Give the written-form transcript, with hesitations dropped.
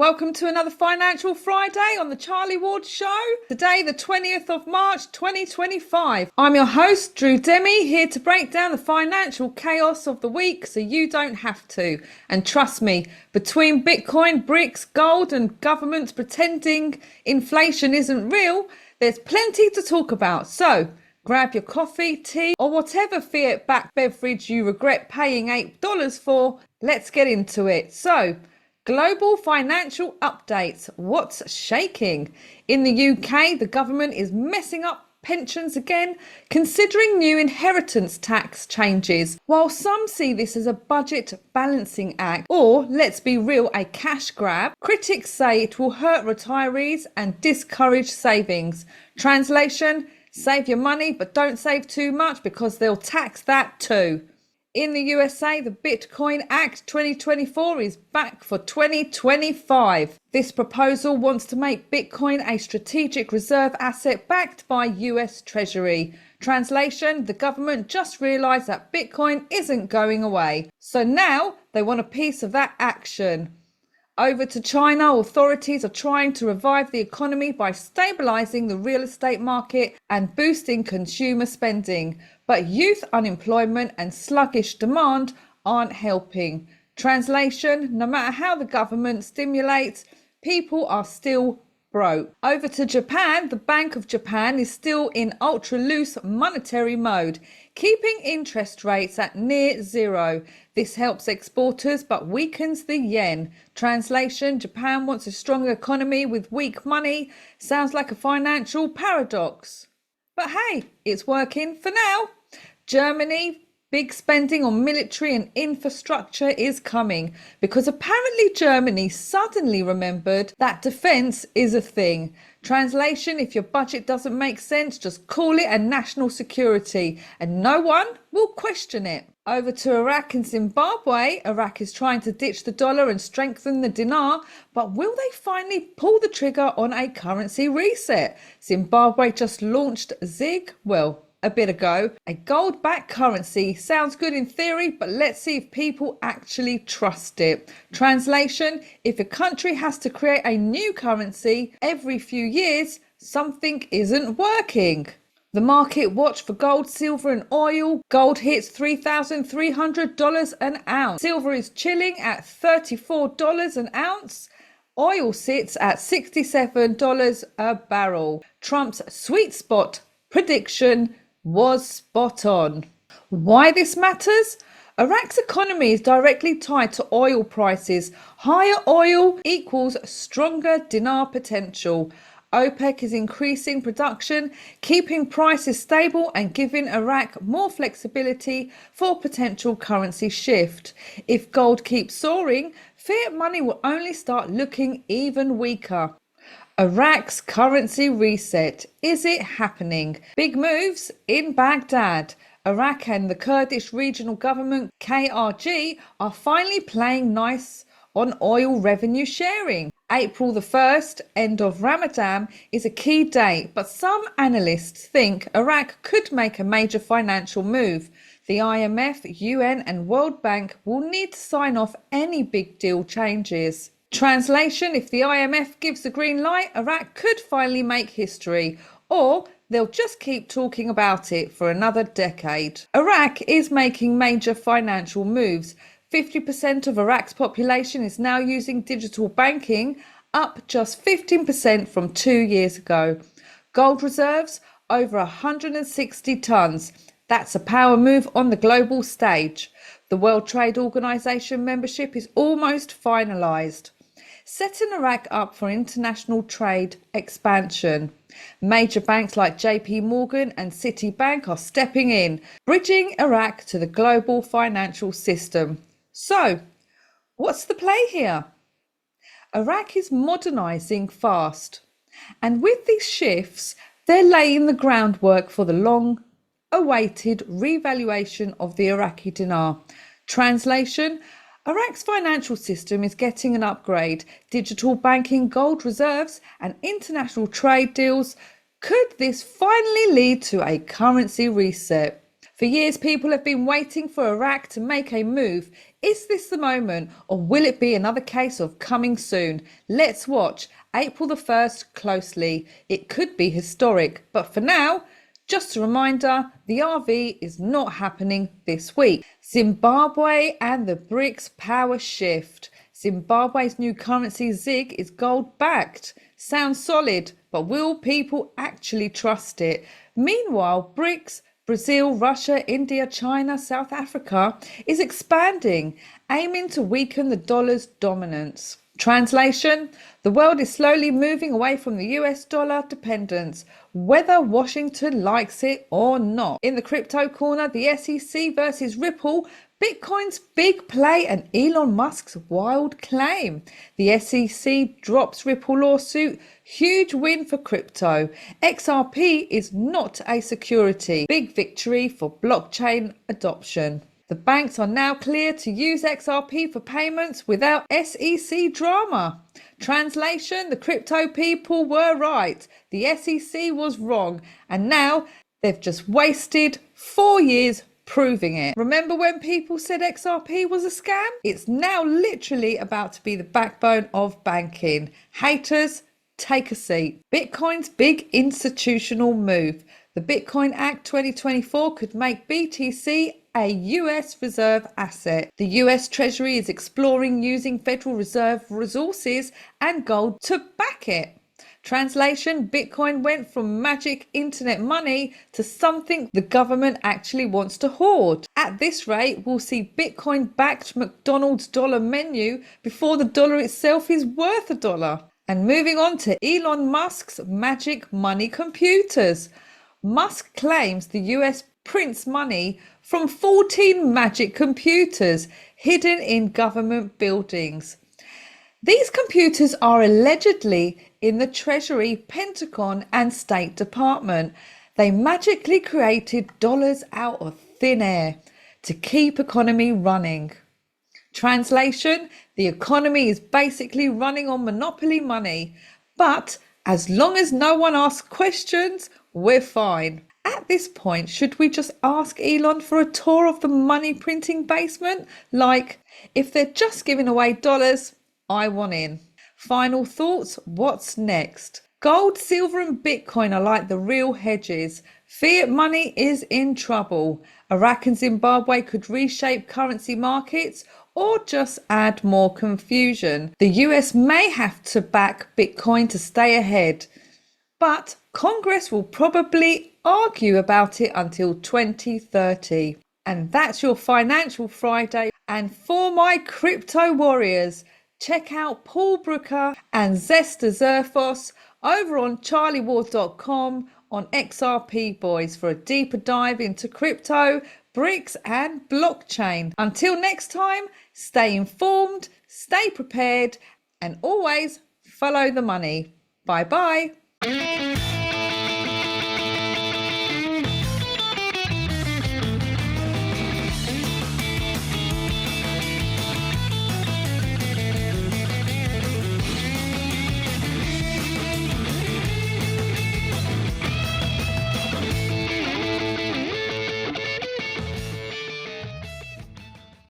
Welcome to another Financial Friday on the Charlie Ward Show. Today, the 20th of March, 2025. I'm your host, Demi, here to break down the financial chaos of the week so you don't have to. And trust me, between Bitcoin, bricks, gold and governments pretending inflation isn't real, there's plenty to talk about. So grab your coffee, tea or whatever fiat-backed beverage you regret paying $8 for. Let's get into it. So, global financial updates. What's shaking? In the UK, the government is messing up pensions again, considering new inheritance tax changes. While some see this as a budget balancing act, or let's be real, a cash grab, critics say it will hurt retirees and discourage savings. Translation: save your money, but don't save too much because they'll tax that too. In the USA, the Bitcoin Act 2024 is back for 2025. This proposal wants to make Bitcoin a strategic reserve asset backed by US Treasury. Translation: the government just realised that Bitcoin isn't going away. So now they want a piece of that action. Over to China, authorities are trying to revive the economy by stabilising the real estate market and boosting consumer spending. But youth unemployment and sluggish demand aren't helping. Translation: no matter how the government stimulates, people are still broke. Over to Japan, the Bank of Japan is still in ultra-loose monetary mode, keeping interest rates at near zero. This helps exporters but weakens the yen. Translation: Japan wants a strong economy with weak money. Sounds like a financial paradox. But hey, it's working for now. Germany, big spending on military and infrastructure is coming because apparently Germany suddenly remembered that defence is a thing. Translation: if your budget doesn't make sense, just call it a national security and no one will question it. Over to Iraq and Zimbabwe. Iraq is trying to ditch the dollar and strengthen the dinar, but will they finally pull the trigger on a currency reset? Zimbabwe just launched ZIG, a bit ago. A gold-backed currency sounds good in theory, but let's see if people actually trust it. Translation: if a country has to create a new currency every few years, something isn't working. The market watch for gold, silver and oil. Gold hits $3,300 an ounce. Silver is chilling at $34 an ounce. Oil sits at $67 a barrel. Trump's sweet spot prediction was spot on. Why this matters? Iraq's economy is directly tied to oil prices. Higher oil equals stronger dinar potential. OPEC is increasing production, keeping prices stable and giving Iraq more flexibility for potential currency shift. If gold keeps soaring, fiat money will only start looking even weaker. Iraq's currency reset. Is it happening? Big moves in Baghdad. Iraq and the Kurdish regional government, KRG, are finally playing nice on oil revenue sharing. April the 1st, end of Ramadan, is a key date, but some analysts think Iraq could make a major financial move. The IMF, UN and World Bank will need to sign off any big deal changes. Translation: if the IMF gives the green light, Iraq could finally make history, or they'll just keep talking about it for another decade. Iraq is making major financial moves. 50% of Iraq's population is now using digital banking, up just 15% from 2 years ago. Gold reserves over 160 tons. That's a power move on the global stage. The World Trade Organization membership is almost finalized, setting Iraq up for international trade expansion. Major banks like JP Morgan and Citibank are stepping in, bridging Iraq to the global financial system. So, what's the play here? Iraq is modernizing fast, and with these shifts, they're laying the groundwork for the long-awaited revaluation of the Iraqi dinar. Translation: Iraq's financial system is getting an upgrade. Digital banking, gold reserves and international trade deals. Could this finally lead to a currency reset? For years, people have been waiting for Iraq to make a move. Is this the moment, or will it be another case of coming soon? Let's watch April the 1st closely. It could be historic, but for now, just a reminder, the RV is not happening this week. Zimbabwe and the BRICS power shift. Zimbabwe's new currency ZiG is gold backed. Sounds solid, but will people actually trust it? Meanwhile, BRICS, Brazil, Russia, India, China, South Africa is expanding, aiming to weaken the dollar's dominance. Translation: the world is slowly moving away from the US dollar dependence, whether Washington likes it or not. In the crypto corner, the SEC versus Ripple, Bitcoin's big play and Elon Musk's wild claim. The SEC drops Ripple lawsuit. Huge win for crypto. XRP is not a security. Big victory for blockchain adoption. The banks are now clear to use XRP for payments without SEC drama. Translation: the crypto people were right. The SEC was wrong. And now they've just wasted 4 years proving it. Remember when people said XRP was a scam? It's now literally about to be the backbone of banking. Haters, take a seat. Bitcoin's big institutional move. The Bitcoin Act 2024 could make BTC a US reserve asset. The US Treasury is exploring using Federal Reserve resources and gold to back it. Translation: Bitcoin went from magic internet money to something the government actually wants to hoard. At this rate, we'll see Bitcoin-backed McDonald's dollar menu before the dollar itself is worth a dollar. And moving on to Elon Musk's magic money computers. Musk claims the US prints money from 14 magic computers hidden in government buildings. These computers are allegedly in the Treasury, Pentagon, and State Department. They magically created dollars out of thin air to keep economy running. Translation: the economy is basically running on monopoly money, but as long as no one asks questions, we're fine. At this point, should we just ask Elon for a tour of the money printing basement? Like, if they're just giving away dollars, I want in. Final thoughts, what's next? Gold, silver and Bitcoin are like the real hedges. Fiat money is in trouble. Iraq and Zimbabwe could reshape currency markets or just add more confusion. The US may have to back Bitcoin to stay ahead, but Congress will probably argue about it until 2030. And that's your Financial Friday. And for my crypto warriors, check out Paul Brooker and Zesta Zerfos over on charlieward.com on XRP Boys for a deeper dive into crypto, BRICS and blockchain. Until next time, stay informed, stay prepared, and always follow the money. Bye bye.